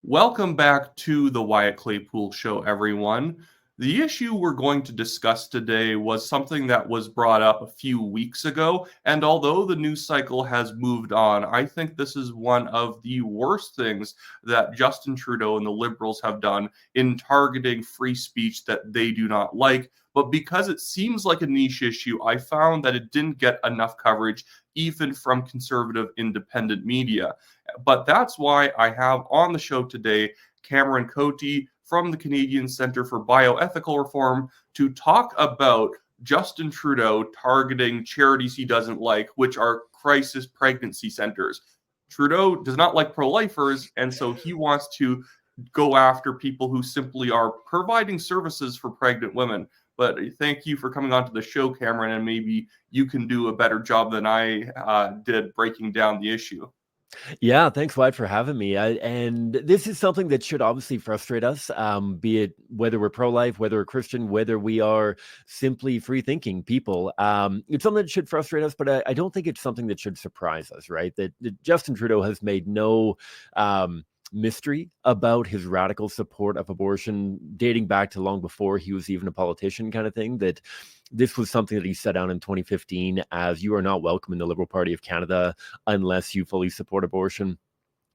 Welcome back to the Wyatt Claypool Show, everyone. The issue we're going to discuss today was something that was brought up a few weeks ago, and although the news cycle has moved on, I think this is one of the worst things that Justin Trudeau and the Liberals have done in targeting free speech that they do not like. But because it seems like a niche issue, I found that it didn't get enough coverage, even from conservative independent media. But that's why I have on the show today Cameron Cote from the Canadian Centre for Bioethical Reform to talk about Justin Trudeau targeting charities he doesn't like, which are crisis pregnancy centers. Trudeau does not like pro-lifers, and so he wants to go after people who simply are providing services for pregnant women. But thank you for coming onto the show, Cameron, and maybe you can do a better job than I did breaking down the issue. Yeah, thanks, Wyatt, for having me. And this is something that should obviously frustrate us, be it whether we're pro-life, whether we're Christian, whether we are simply free-thinking people. It's something that should frustrate us, but I don't think it's something that should surprise us, right? That Justin Trudeau has made no mystery about his radical support of abortion dating back to long before he was even a politician, kind of thing. That this was something that he set out in 2015 as you are not welcome in the Liberal Party of Canada unless you fully support abortion.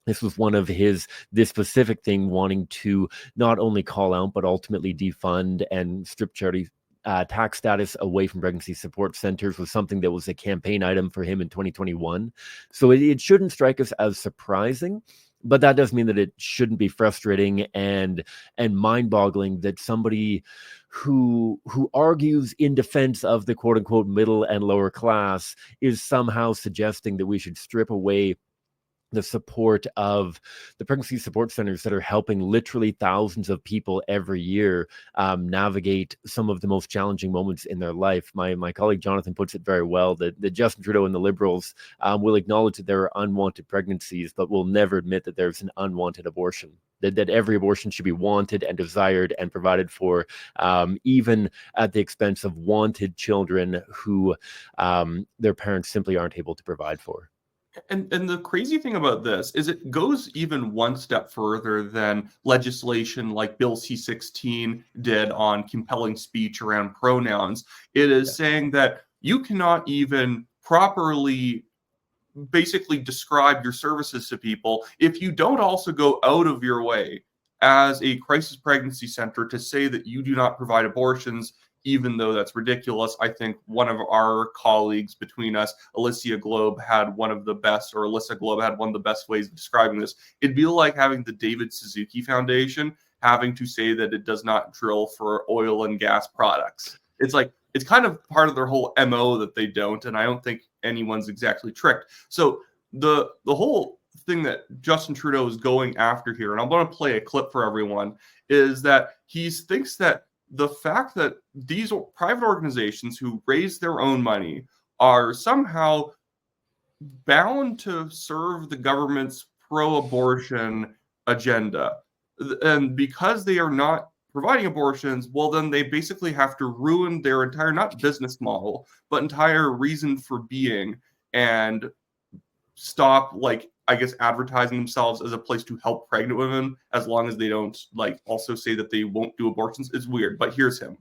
This was one of this specific thing, wanting to not only call out, but ultimately defund and strip charity tax status away from pregnancy support centers, was something that was a campaign item for him in 2021. So it shouldn't strike us as surprising. But that does mean that it shouldn't be frustrating and mind-boggling that somebody who argues in defense of the quote-unquote middle and lower class is somehow suggesting that we should strip away the support of the pregnancy support centers that are helping literally thousands of people every year navigate some of the most challenging moments in their life. My colleague Jonathan puts it very well that Justin Trudeau and the Liberals will acknowledge that there are unwanted pregnancies, but will never admit that there's an unwanted abortion. That every abortion should be wanted and desired and provided for, even at the expense of wanted children who their parents simply aren't able to provide for. And the crazy thing about this is it goes even one step further than legislation like Bill C-16 did on compelling speech around pronouns. It is saying that you cannot even properly basically describe your services to people if you don't also go out of your way as a crisis pregnancy center to say that you do not provide abortions, even though that's ridiculous. I think one of our colleagues between us, Alyssa Globe, had one of the best ways of describing this. It'd be like having the David Suzuki Foundation having to say that it does not drill for oil and gas products. It's like, it's kind of part of their whole MO that they don't, and I don't think anyone's exactly tricked. So the whole thing that Justin Trudeau is going after here, and I'm going to play a clip for everyone, is that he thinks that the fact that these private organizations who raise their own money are somehow bound to serve the government's pro-abortion agenda. And because they are not providing abortions, well, then they basically have to ruin their entire, not business model, but entire reason for being, and stop, like, I guess, advertising themselves as a place to help pregnant women, as long as they don't, like, also say that they won't do abortions. It's weird, but here's him.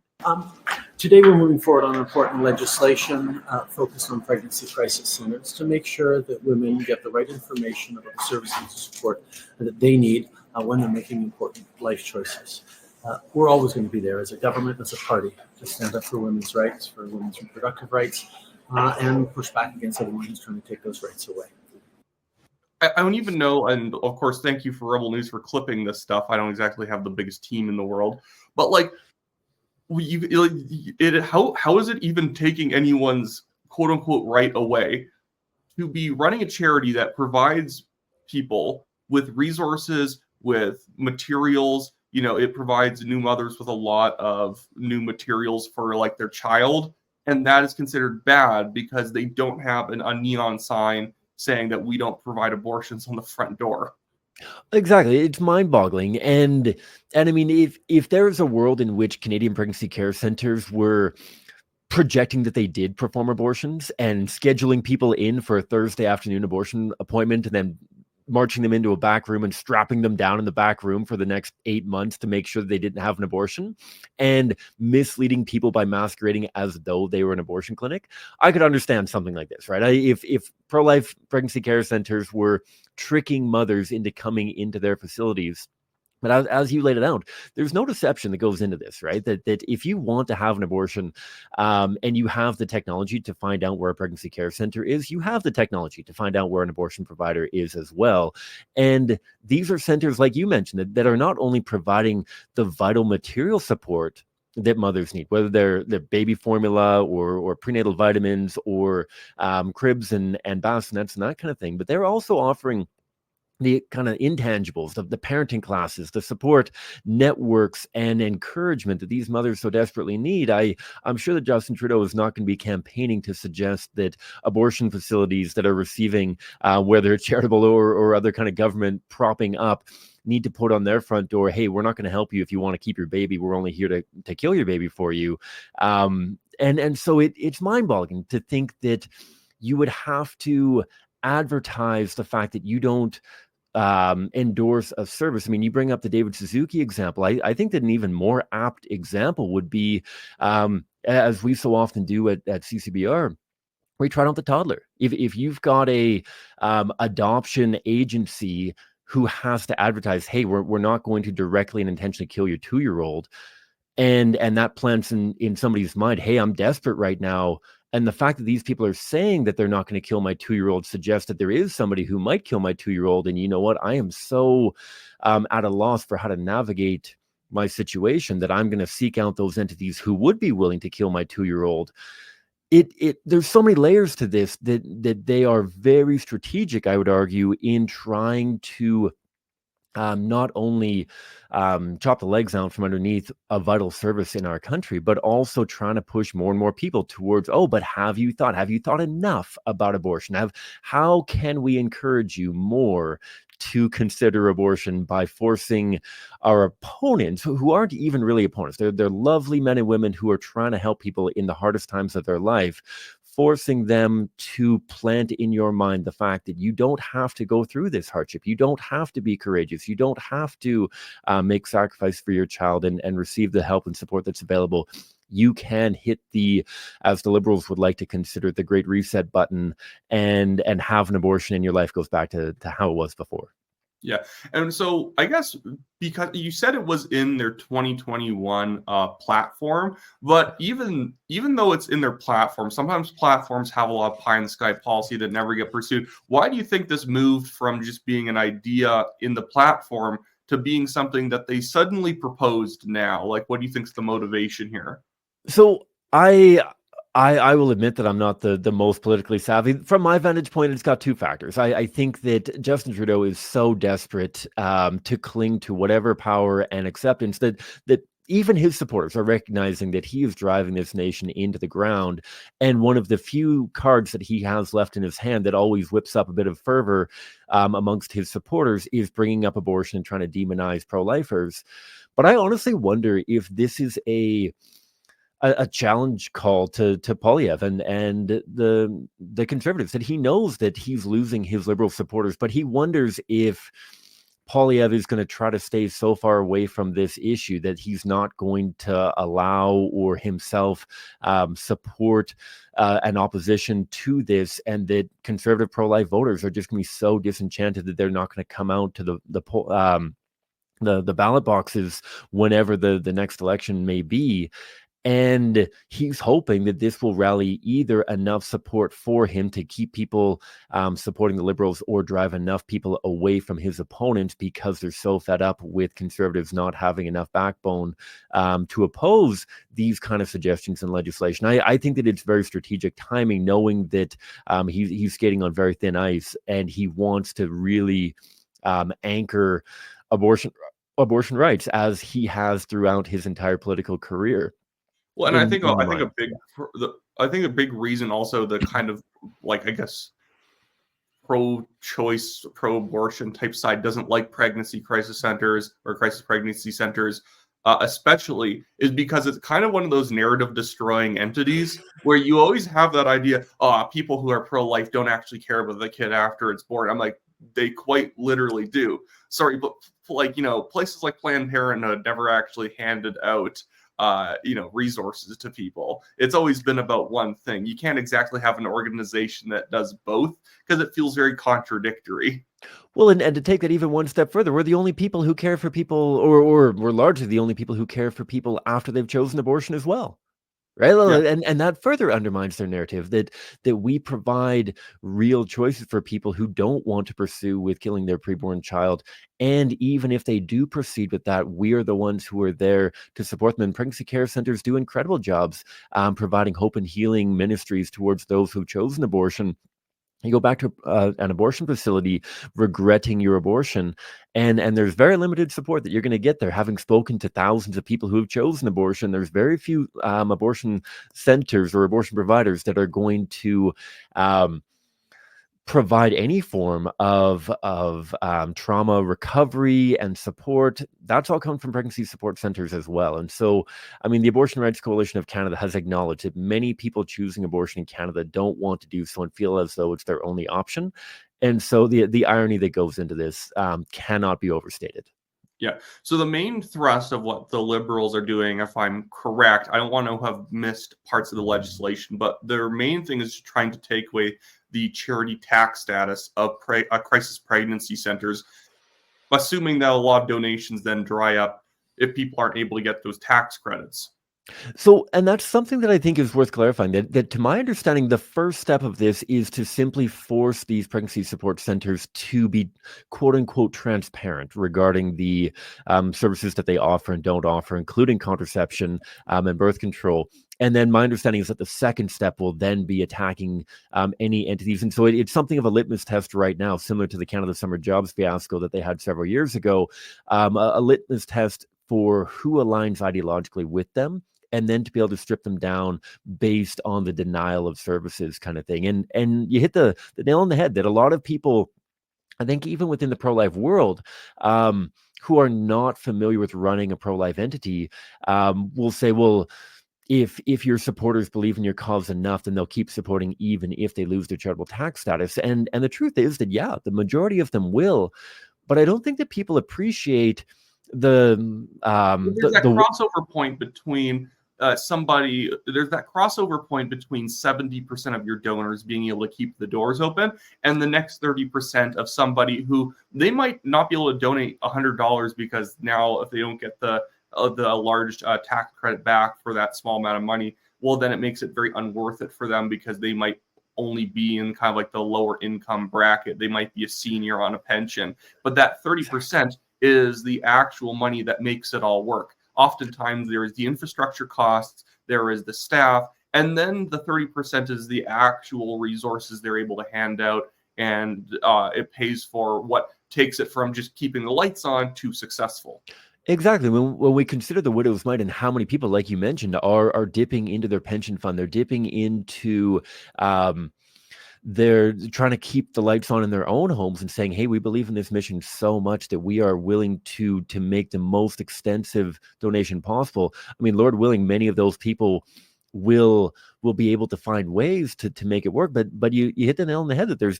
Today we're moving forward on important legislation focused on pregnancy crisis centers to make sure that women get the right information about the services and support that they need when they're making important life choices. We're always going to be there as a government, as a party, to stand up for women's rights, for women's reproductive rights, and push back against anyone who's trying to take those rights away. I don't even know, and of course, thank you for Rebel News for clipping this stuff. I don't exactly have the biggest team in the world, but like, how is it even taking anyone's quote unquote right away to be running a charity that provides people with resources, with materials? You know, it provides new mothers with a lot of new materials for, like, their child, and that is considered bad because they don't have a neon sign saying that we don't provide abortions on the front door. Exactly. It's mind-boggling. And I mean, if there's a world in which Canadian pregnancy care centers were projecting that they did perform abortions and scheduling people in for a Thursday afternoon abortion appointment and then marching them into a back room and strapping them down in the back room for the next 8 months to make sure they didn't have an abortion, and misleading people by masquerading as though they were an abortion clinic, I could understand something like this, right? If pro-life pregnancy care centers were tricking mothers into coming into their facilities. But as you laid it out, there's no deception that goes into this, right? That if you want to have an abortion, and you have the technology to find out where a pregnancy care center is, you have the technology to find out where an abortion provider is as well. And these are centers, like you mentioned, that are not only providing the vital material support that mothers need, whether they're baby formula or prenatal vitamins or cribs and bassinets and that kind of thing, but they're also offering the kind of intangibles, the parenting classes, the support networks and encouragement that these mothers so desperately need. I'm sure that Justin Trudeau is not going to be campaigning to suggest that abortion facilities that are receiving, whether it's charitable or other kind of government propping up, need to put on their front door, hey, we're not going to help you if you want to keep your baby. We're only here to kill your baby for you. And so it's mind-boggling to think that you would have to advertise the fact that you don't endorse a service. I mean, you bring up the David Suzuki example. I think that an even more apt example would be, as we so often do at CCBR, we try out the toddler. If you've got a adoption agency who has to advertise, hey, we're not going to directly and intentionally kill your 2-year-old, and that plants in somebody's mind, hey, I'm desperate right now. And the fact that these people are saying that they're not going to kill my 2-year-old suggests that there is somebody who might kill my 2-year-old. And you know what? I am so at a loss for how to navigate my situation that I'm going to seek out those entities who would be willing to kill my 2-year-old. There's so many layers to this that they are very strategic, I would argue, in trying to not only chop the legs out from underneath a vital service in our country, but also trying to push more and more people towards, but have you thought enough about abortion? How can we encourage you more to consider abortion by forcing our opponents, who aren't even really opponents, they're lovely men and women who are trying to help people in the hardest times of their life, forcing them to plant in your mind the fact that you don't have to go through this hardship. You don't have to be courageous. You don't have to make sacrifice for your child and receive the help and support that's available. You can hit as the Liberals would like to consider, the great reset button and have an abortion and your life goes back to how it was before. Yeah. And so I guess because you said it was in their 2021 platform, but even though it's in their platform, sometimes platforms have a lot of pie in the sky policy that never get pursued. Why do you think this moved from just being an idea in the platform to being something that they suddenly proposed now? Like, what do you think is the motivation here? So I will admit that I'm not the most politically savvy. From my vantage point, it's got two factors. I think that Justin Trudeau is so desperate to cling to whatever power and acceptance that even his supporters are recognizing that he is driving this nation into the ground. And one of the few cards that he has left in his hand that always whips up a bit of fervor amongst his supporters is bringing up abortion and trying to demonize pro-lifers. But I honestly wonder if this is a challenge call to Poilievre and the Conservatives, that he knows that he's losing his Liberal supporters, but he wonders if Poilievre is going to try to stay so far away from this issue that he's not going to allow or himself support an opposition to this, and that Conservative pro-life voters are just going to be so disenchanted that they're not going to come out to the ballot boxes whenever the next election may be. And he's hoping that this will rally either enough support for him to keep people supporting the Liberals, or drive enough people away from his opponents because they're so fed up with Conservatives not having enough backbone to oppose these kind of suggestions in legislation. I think that it's very strategic timing, knowing that he's skating on very thin ice, and he wants to really anchor abortion rights as he has throughout his entire political career. Well, and I think a big reason also, the kind of, like, I guess, pro-choice, pro-abortion type side doesn't like pregnancy crisis centers or crisis pregnancy centers, especially, is because it's kind of one of those narrative destroying entities where you always have that idea, people who are pro-life don't actually care about the kid after it's born. I'm like, they quite literally do. Sorry, but like, places like Planned Parenthood never actually handed out resources to people. It's always been about one thing. You can't exactly have an organization that does both because it feels very contradictory. Well, and to take that even one step further, we're the only people who care for people, or we're largely the only people who care for people after they've chosen abortion as well. Right. Yeah. And that further undermines their narrative that we provide real choices for people who don't want to pursue with killing their preborn child. And even if they do proceed with that, we are the ones who are there to support them. And pregnancy care centers do incredible jobs providing hope and healing ministries towards those who've chosen abortion. You go back to an abortion facility regretting your abortion, and there's very limited support that you're going to get there. Having spoken to thousands of people who have chosen abortion, there's very few abortion centers or abortion providers that are going to provide any form of trauma recovery and support. That's all come from pregnancy support centers as well. And so, I mean, the Abortion Rights Coalition of Canada has acknowledged that many people choosing abortion in Canada don't want to do so and feel as though it's their only option. And so the irony that goes into this cannot be overstated. Yeah. So the main thrust of what the Liberals are doing, if I'm correct, I don't want to have missed parts of the legislation, but their main thing is trying to take away the charity tax status of crisis pregnancy centers, assuming that a lot of donations then dry up if people aren't able to get those tax credits. So, and that's something that I think is worth clarifying, that to my understanding, the first step of this is to simply force these pregnancy support centers to be quote unquote transparent regarding the services that they offer and don't offer, including contraception and birth control. And then my understanding is that the second step will then be attacking any entities. And so it's something of a litmus test right now, similar to the Canada Summer Jobs fiasco that they had several years ago, a litmus test for who aligns ideologically with them, and then to be able to strip them down based on the denial of services kind of thing. And you hit the nail on the head that a lot of people, I think even within the pro-life world, who are not familiar with running a pro-life entity, will say, well, if your supporters believe in your cause enough, then they'll keep supporting even if they lose their charitable tax status. And the truth is that, yeah, the majority of them will. But I don't think that people appreciate there's that crossover point between there's that crossover point between 70% of your donors being able to keep the doors open and the next 30% of somebody who they might not be able to donate $100 because now if they don't get the large tax credit back for that small amount of money, well, then it makes it very unworth it for them because they might only be in kind of like the lower income bracket. They might be a senior on a pension, but that 30% is the actual money that makes it all work. Oftentimes there is the infrastructure costs, there is the staff, and then the 30% is the actual resources they're able to hand out, and it pays for what takes it from just keeping the lights on to successful. Exactly. When we consider the widow's mite and how many people, like you mentioned, are dipping into their pension fund, they're dipping into they're trying to keep the lights on in their own homes and saying, hey, we believe in this mission so much that we are willing to make the most extensive donation possible. I mean, Lord willing, many of those people will be able to find ways to make it work. But you hit the nail on the head that there's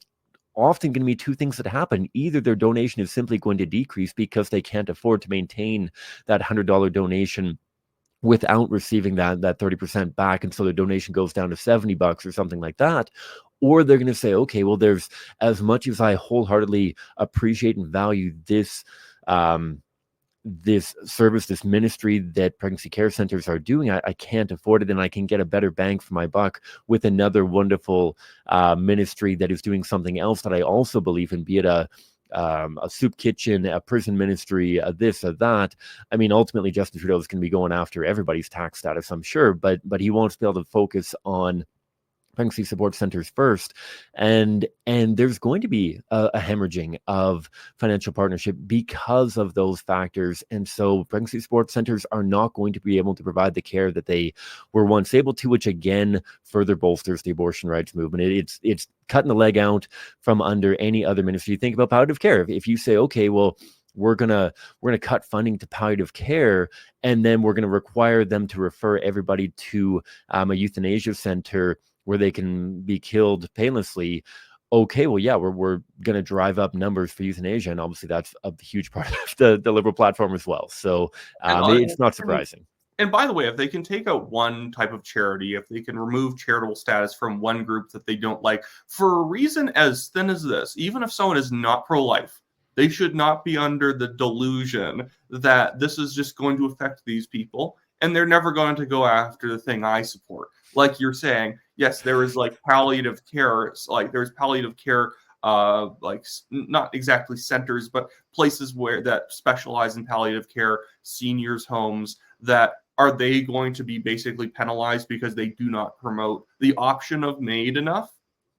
often going to be two things that happen. Either their donation is simply going to decrease because they can't afford to maintain that $100 donation without receiving that 30% back. And so the donation goes down to $70 or something like that. Or they're going to say, okay, well, there's, as much as I wholeheartedly appreciate and value this this service, this ministry that pregnancy care centers are doing, I can't afford it, and I can get a better bang for my buck with another wonderful ministry that is doing something else that I also believe in, be it a soup kitchen, a prison ministry, this or that. I mean, ultimately, Justin Trudeau is going to be going after everybody's tax status, I'm sure, but he wants to be able to focus on pregnancy support centers first, and there's going to be a hemorrhaging of financial partnership because of those factors. And so pregnancy support centers are not going to be able to provide the care that they were once able to, which again further bolsters the abortion rights movement. It's cutting the leg out from under any other ministry. You think about palliative care. If you say, okay, well, we're gonna cut funding to palliative care, and then we're gonna require them to refer everybody to a euthanasia center where they can be killed painlessly. okay, well, yeah, we're going to drive up numbers for euthanasia, and obviously that's a huge part of the Liberal platform as well. So it's not surprising. And by the way, if they can take out one type of charity, if they can remove charitable status from one group that they don't like, for a reason as thin as this, even if someone is not pro-life, they should not be under the delusion that this is just going to affect these people, and they're never going to go after the thing I support. Like you're saying, yes, there is like palliative care, like there's palliative care, like not exactly centers, but places where that specialize in palliative care, seniors' homes, that are they going to be basically penalized because they do not promote the option of MAID enough?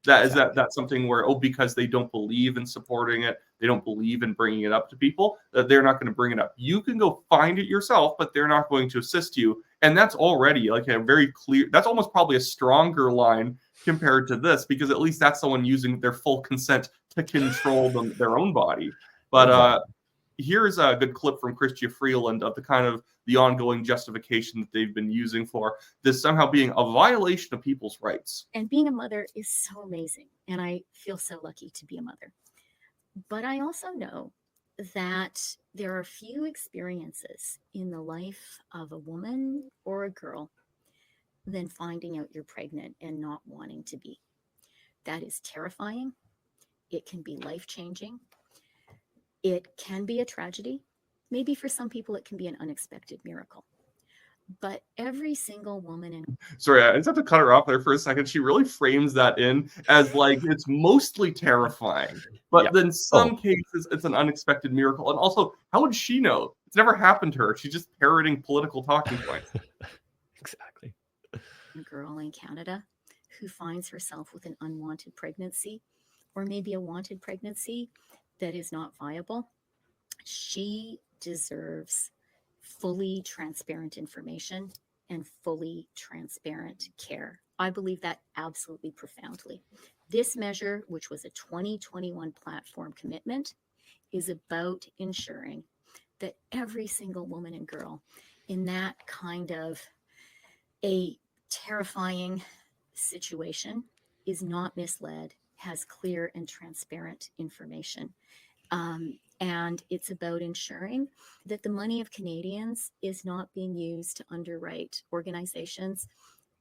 That's something where, because they don't believe in supporting it, they don't believe in bringing it up to people, that they're not going to bring it up. You can go find it yourself, but they're not going to assist you. And that's already like a very clear, that's almost probably a stronger line compared to this, because at least that's someone using their full consent to control their own body. But here's a good clip from Chrystia Freeland of the kind of the ongoing justification that they've been using for this somehow being a violation of people's rights. And being a mother is so amazing, and I feel so lucky to be a mother. But I also know that there are few experiences in the life of a woman or a girl than finding out you're pregnant and not wanting to be. That is terrifying. It can be life-changing. It can be a tragedy. Maybe for some people, it can be an unexpected miracle. But every single woman Sorry, I just have to cut her off there for a second. She really frames that in as like it's mostly terrifying. But then some cases, it's an unexpected miracle. And also, how would she know? It's never happened to her. She's just parroting political talking points. Exactly. A girl in Canada who finds herself with an unwanted pregnancy, or maybe a wanted pregnancy that is not viable, she deserves fully transparent information and fully transparent care. I believe that absolutely profoundly. This measure, which was a 2021 platform commitment, is about ensuring that every single woman and girl in that kind of a terrifying situation is not misled, has clear and transparent information. And it's about ensuring that the money of Canadians is not being used to underwrite organizations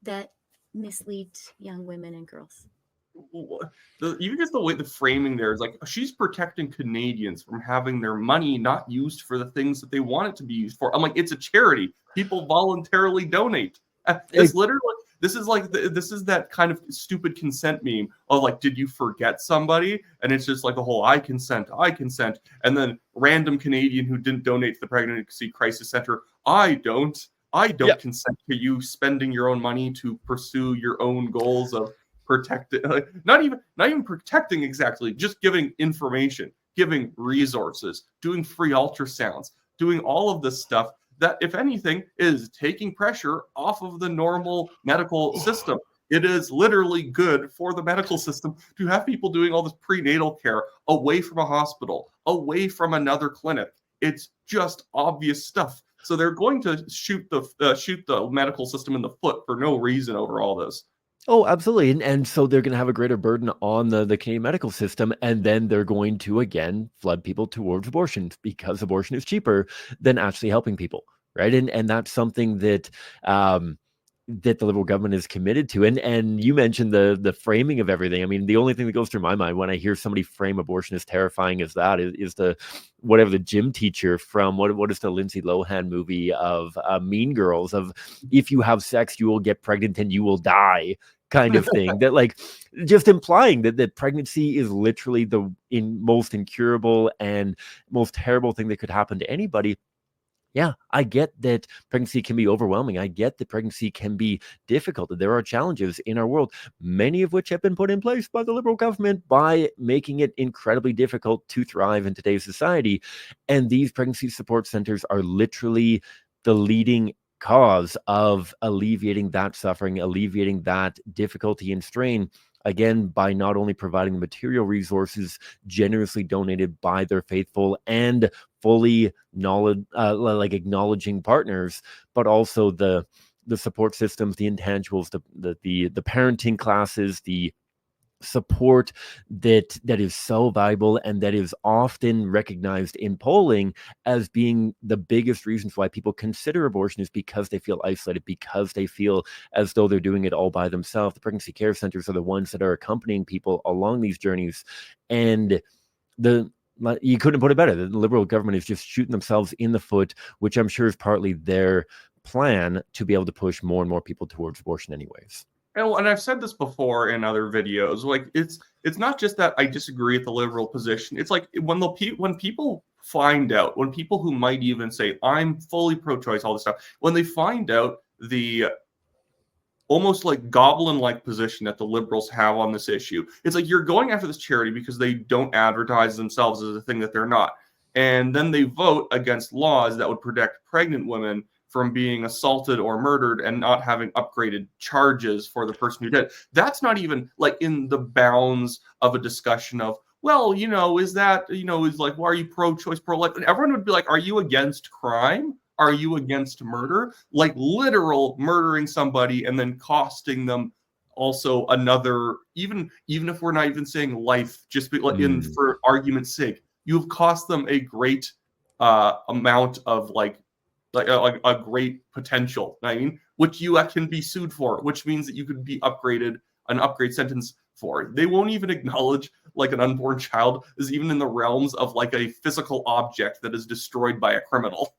that mislead young women and girls. Even just the way the framing there is like, she's protecting Canadians from having their money not used for the things that they want it to be used for. I'm like, it's a charity. People voluntarily donate. It's literally, this is that kind of stupid consent meme of like, did you forget somebody? And it's just like the whole I consent. And then random Canadian who didn't donate to the Pregnancy Crisis Center. I don't consent to you spending your own money to pursue your own goals of protecting, not even protecting exactly, just giving information, giving resources, doing free ultrasounds, doing all of this stuff that, if anything, is taking pressure off of the normal medical system. It is literally good for the medical system to have people doing all this prenatal care away from a hospital, away from another clinic. It's just obvious stuff. So they're going to shoot the medical system in the foot for no reason over all this. Oh, absolutely. And so they're going to have a greater burden on the Canadian medical system. And then they're going to, again, flood people towards abortion because abortion is cheaper than actually helping people. Right. And that's something that that the Liberal government is committed to. And you mentioned the framing of everything. I mean, the only thing that goes through my mind when I hear somebody frame abortion as terrifying as that is the whatever the gym teacher from what is the Lindsay Lohan movie of Mean Girls of if you have sex, you will get pregnant and you will die kind of thing. That like just implying that pregnancy is literally the most incurable and most terrible thing that could happen to anybody. Yeah, I get that pregnancy can be overwhelming. I get that pregnancy can be difficult. That there are challenges in our world, many of which have been put in place by the Liberal government by making it incredibly difficult to thrive in today's society. And these pregnancy support centers are literally the leading cause of alleviating that suffering, alleviating that difficulty and strain. Again, by not only providing the material resources generously donated by their faithful and fully acknowledging partners, but also the support systems, the intangibles, the parenting classes, the support that is so valuable and that is often recognized in polling as being the biggest reasons why people consider abortion is because they feel isolated, because they feel as though they're doing it all by themselves. The pregnancy care centers are the ones that are accompanying people along these journeys, and you couldn't put it better. The Liberal government is just shooting themselves in the foot, which I'm sure is partly their plan to be able to push more and more people towards abortion anyways. And I've said this before in other videos. Like it's not just that I disagree with the Liberal position. It's like when people find out, when people who might even say I'm fully pro-choice, all this stuff, when they find out the almost like goblin-like position that the Liberals have on this issue, it's like you're going after this charity because they don't advertise themselves as a thing that they're not, and then they vote against laws that would protect pregnant women from being assaulted or murdered and not having upgraded charges for the person who did. That's not even like in the bounds of a discussion of, well, is that, is like, why are you pro-choice, pro-life? And everyone would be like, are you against crime? Are you against murder? Like literal murdering somebody and then costing them also another, even if we're not even saying life, just for argument's sake, you've cost them a great amount of like a great potential, which you can be sued for, which means that you could be an upgrade sentence for. They won't even acknowledge like an unborn child is even in the realms of like a physical object that is destroyed by a criminal.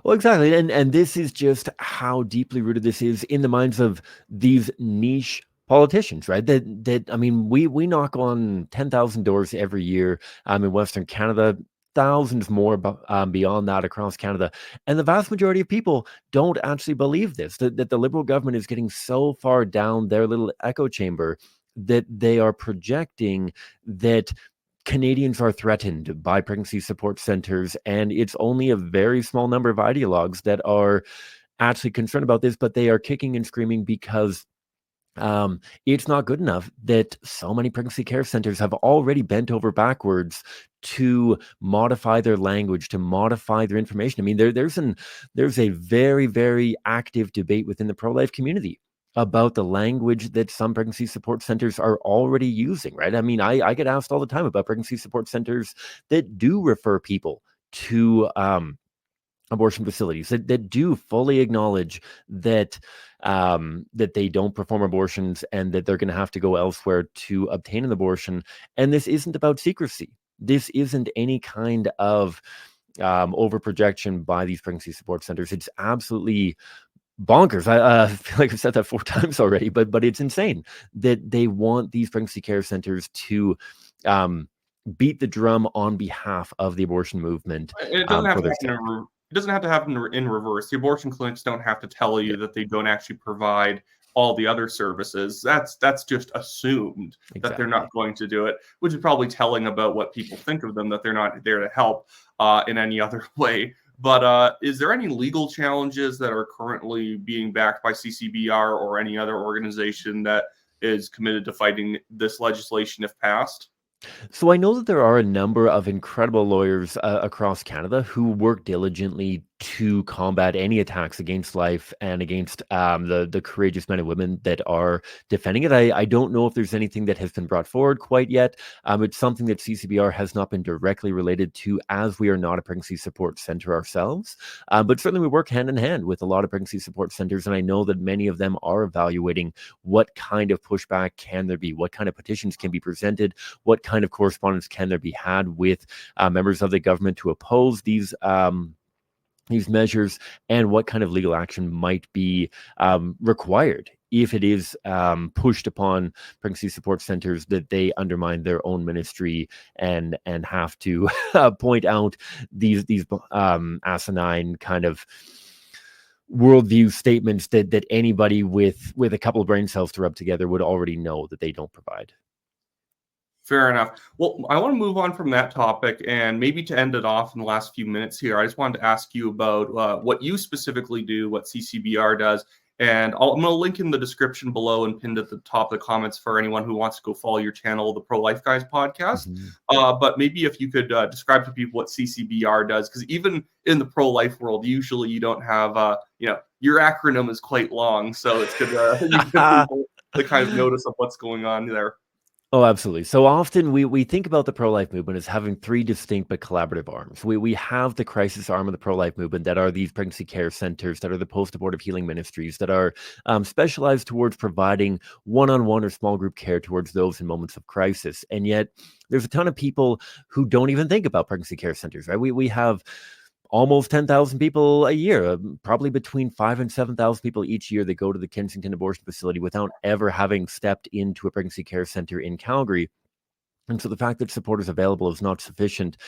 Well, exactly. And this is just how deeply rooted this is in the minds of these niche politicians, right? That I mean, we knock on 10,000 doors every year in Western Canada, thousands more beyond that across Canada. And the vast majority of people don't actually believe this, that the Liberal government is getting so far down their little echo chamber that they are projecting that Canadians are threatened by pregnancy support centers, and it's only a very small number of ideologues that are actually concerned about this, but they are kicking and screaming because it's not good enough that so many pregnancy care centers have already bent over backwards to modify their language, to modify their information. I mean, there's a very, very active debate within the pro-life community about the language that some pregnancy support centers are already using, right? I mean, I get asked all the time about pregnancy support centers that do refer people to abortion facilities that do fully acknowledge that that they don't perform abortions and that they're going to have to go elsewhere to obtain an abortion. And this isn't about secrecy. This isn't any kind of overprojection by these pregnancy support centers. It's absolutely bonkers. I feel like I've said that 4 times already, but it's insane that they want these pregnancy care centers to beat the drum on behalf of the abortion movement. It doesn't have to happen it doesn't have to happen in reverse. The abortion clinics don't have to tell you that they don't actually provide all the other services. That's just assumed that they're not going to do it, which is probably telling about what people think of them, that they're not there to help in any other way. But is there any legal challenges that are currently being backed by CCBR or any other organization that is committed to fighting this legislation if passed? So I know that there are a number of incredible lawyers across Canada who work diligently to combat any attacks against life and against the courageous men and women that are defending it. I don't know if there's anything that has been brought forward quite yet. It's something that CCBR has not been directly related to, as we are not a pregnancy support center ourselves. But certainly we work hand in hand with a lot of pregnancy support centers, and I know that many of them are evaluating what kind of pushback can there be, what kind of petitions can be presented, what kind of correspondence can there be had with members of the government to oppose these measures, and what kind of legal action might be required if it is pushed upon pregnancy support centers that they undermine their own ministry and have to point out these asinine kind of worldview statements that anybody with a couple of brain cells to rub together would already know that they don't provide. Fair enough. Well, I want to move on from that topic, and maybe to end it off in the last few minutes here, I just wanted to ask you about what you specifically do, what CCBR does, and I'm going to link in the description below and pinned at the top of the comments for anyone who wants to go follow your channel, the Pro Life Guys podcast. But maybe if you could describe to people what CCBR does, because even in the pro-life world, usually you don't have, your acronym is quite long, so it's good to give people the kind of notice of what's going on there. Oh, absolutely. So often we think about the pro-life movement as having three distinct but collaborative arms. We have the crisis arm of the pro-life movement that are these pregnancy care centers, that are the post-abortive healing ministries, that are specialized towards providing one-on-one or small group care towards those in moments of crisis. And yet there's a ton of people who don't even think about pregnancy care centers, right? We have almost 10,000 people a year, probably between 5 and 7,000 people each year that go to the Kensington abortion facility without ever having stepped into a pregnancy care center in Calgary. And so the fact that support is available is not sufficient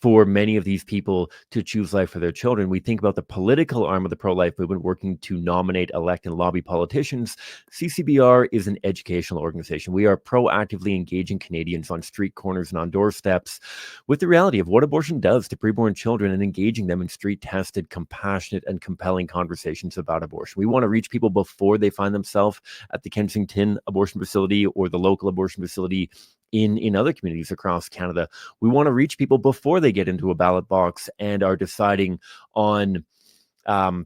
for many of these people to choose life for their children. We think about the political arm of the pro-life movement working to nominate, elect, and lobby politicians. CCBR is an educational organization. We are proactively engaging Canadians on street corners and on doorsteps with the reality of what abortion does to preborn children and engaging them in street-tested, compassionate, and compelling conversations about abortion. We want to reach people before they find themselves at the Kensington abortion facility or the local abortion facility in other communities across Canada. We want to reach people before they get into a ballot box and are deciding on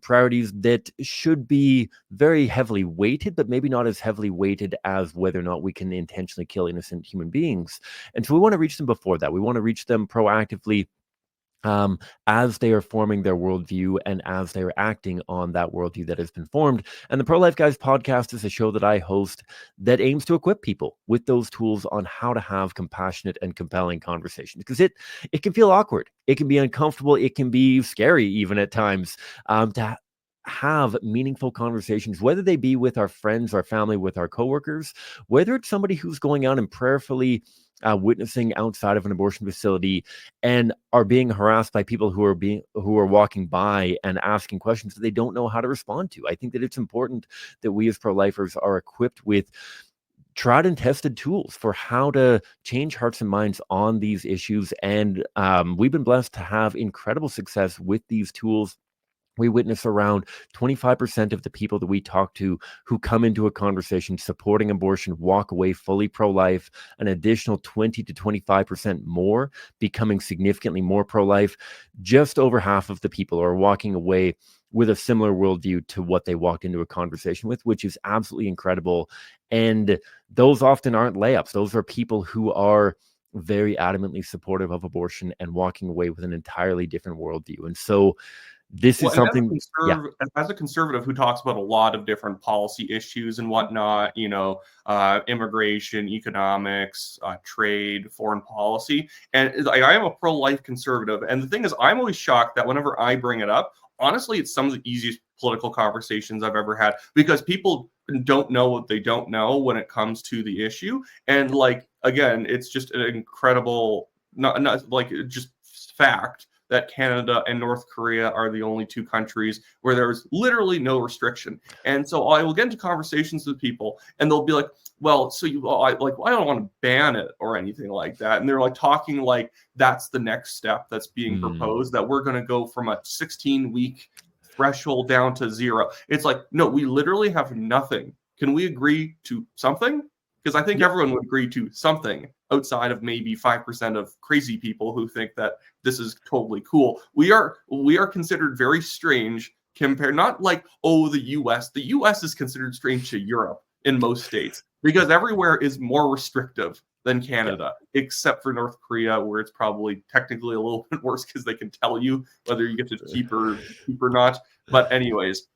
priorities that should be very heavily weighted, but maybe not as heavily weighted as whether or not we can intentionally kill innocent human beings. And so we want to reach them before that. We want to reach them proactively as they are forming their worldview and as they're acting on that worldview that has been formed. And the Pro-Life Guys podcast is a show that I host that aims to equip people with those tools on how to have compassionate and compelling conversations, because it can feel awkward. It can be uncomfortable. It can be scary even at times to have meaningful conversations, whether they be with our friends, our family, with our coworkers, whether it's somebody who's going out and prayerfully witnessing outside of an abortion facility and are being harassed by people who are walking by and asking questions that they don't know how to respond to. I think that it's important that we as pro-lifers are equipped with tried and tested tools for how to change hearts and minds on these issues. And we've been blessed to have incredible success with these tools. We witness around 25% of the people that we talk to who come into a conversation supporting abortion walk away fully pro-life, an additional 20 to 25% more becoming significantly more pro-life. Just over half of the people are walking away with a similar worldview to what they walked into a conversation with, which is absolutely incredible. And those often aren't layups. Those are people who are very adamantly supportive of abortion and walking away with an entirely different worldview. And so this is something, as a conservative who talks about a lot of different policy issues and whatnot, immigration, economics, trade, foreign policy, and I am a pro-life conservative. And the thing is, I'm always shocked that whenever I bring it up, honestly, it's some of the easiest political conversations I've ever had, because people don't know what they don't know when it comes to the issue. And again, it's just an incredible, not just fact that Canada and North Korea are the only two countries where there's literally no restriction. And so I will get into conversations with people and they'll be like, well, so I don't want to ban it or anything like that. And they're talking like that's the next step that's being proposed, that we're going to go from a 16-week threshold down to 0. It's no, we literally have nothing. Can we agree to something? Because I think everyone would agree to something outside of maybe 5% of crazy people who think that this is totally cool. We are considered very strange compared, not the US. The US is considered strange to Europe in most states because everywhere is more restrictive than Canada, except for North Korea, where it's probably technically a little bit worse because they can tell you whether you get to keep or not. But anyways,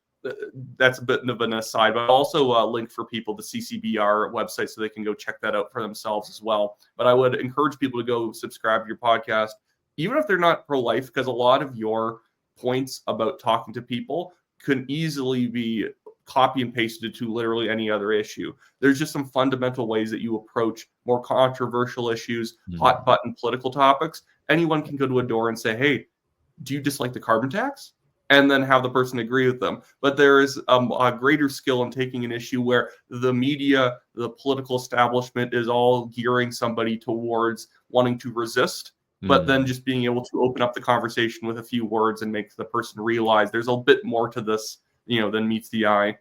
that's a bit of an aside, but also a link for people to CCBR website so they can go check that out for themselves as well. But I would encourage people to go subscribe to your podcast, even if they're not pro-life, because a lot of your points about talking to people can easily be copy and pasted to literally any other issue. There's just some fundamental ways that you approach more controversial issues, hot button political topics. Anyone can go to a door and say, hey, do you dislike the carbon tax? And then have the person agree with them. But there is a greater skill in taking an issue where the media, the political establishment is all gearing somebody towards wanting to resist, but then just being able to open up the conversation with a few words and make the person realize there's a bit more to this, than meets the eye.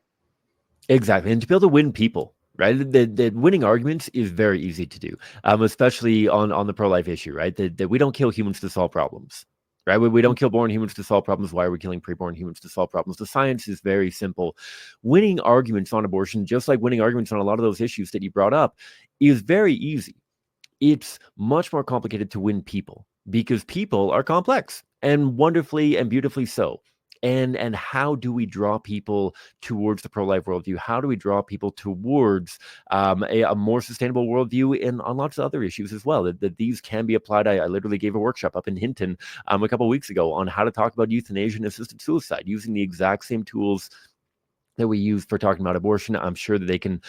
Exactly. And to be able to win people, right? The winning arguments is very easy to do, especially on the pro-life issue, right? That we don't kill humans to solve problems. right? We don't kill born humans to solve problems. Why are we killing preborn humans to solve problems? The science is very simple. Winning arguments on abortion, just like winning arguments on a lot of those issues that you brought up, is very easy. It's much more complicated to win people, because people are complex, and wonderfully and beautifully so. And how do we draw people towards the pro-life worldview? How do we draw people towards a more sustainable worldview on lots of other issues as well? That these can be applied. I literally gave a workshop up in Hinton a couple of weeks ago on how to talk about euthanasia and assisted suicide using the exact same tools that we use for talking about abortion. I'm sure that they can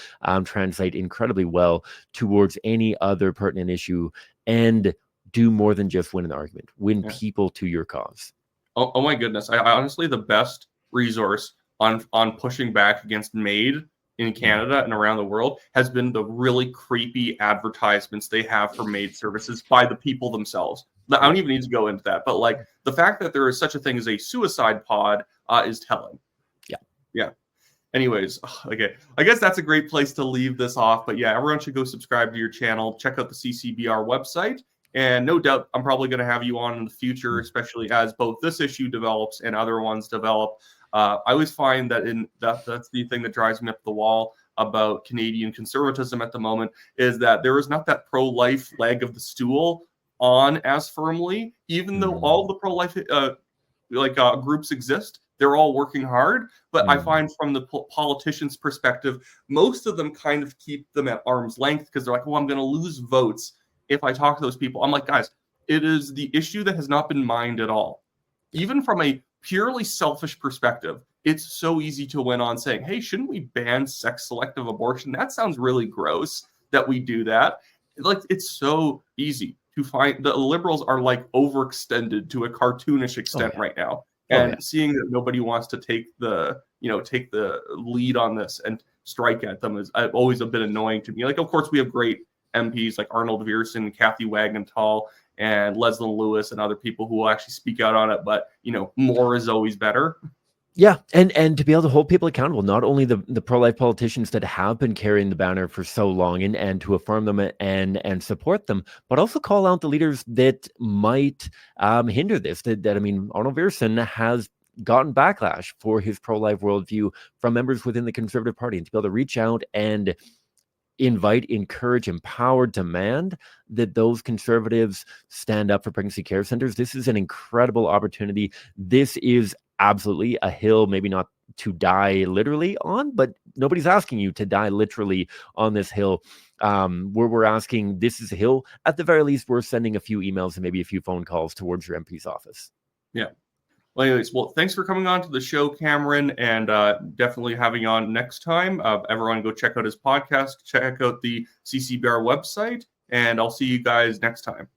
translate incredibly well towards any other pertinent issue, and do more than just win an argument. Win people to your cause. Oh my goodness. I honestly, the best resource on pushing back against MAID in Canada and around the world has been the really creepy advertisements they have for MAID services by the people themselves. I don't even need to go into that, but like the fact that there is such a thing as a suicide pod is telling. Yeah. Anyways, okay, I guess that's a great place to leave this off. But yeah, everyone should go subscribe to your channel, check out the CCBR website. And no doubt, I'm probably going to have you on in the future, especially as both this issue develops and other ones develop. I always find that that's the thing that drives me up the wall about Canadian conservatism at the moment, is that there is not that pro-life leg of the stool on as firmly, even though all the pro-life groups exist. They're all working hard, but I find from the politicians' perspective, most of them kind of keep them at arm's length because they're like, well, I'm going to lose votes if I talk to those people. I'm like, guys, it is the issue that has not been mined at all. Even from a purely selfish perspective, it's so easy to win on saying, hey, shouldn't we ban sex-selective abortion? That sounds really gross that we do that. Like, it's so easy to find. The liberals are like overextended to a cartoonish extent right now. And seeing that nobody wants to take the lead on this and strike at them is always a bit annoying to me. Like, of course, we have great MPs like Arnold Viersen, Kathy Wagenthal, and Leslie Lewis, and other people who will actually speak out on it. But more is always better. Yeah, and to be able to hold people accountable, not only the pro-life politicians that have been carrying the banner for so long, and to affirm them and support them, but also call out the leaders that might hinder this. That I mean, Arnold Viersen has gotten backlash for his pro-life worldview from members within the Conservative Party, and to be able to reach out and invite, encourage, empower, demand that those conservatives stand up for pregnancy care centers. This is an incredible opportunity. This is absolutely a hill, maybe not to die literally on, but nobody's asking you to die literally on this hill. We're asking, this is a hill. At the very least, we're sending a few emails and maybe a few phone calls towards your MP's office. Yeah. Well, anyways, thanks for coming on to the show, Cameron, and definitely having you on next time. Everyone go check out his podcast, check out the CCBR website, and I'll see you guys next time.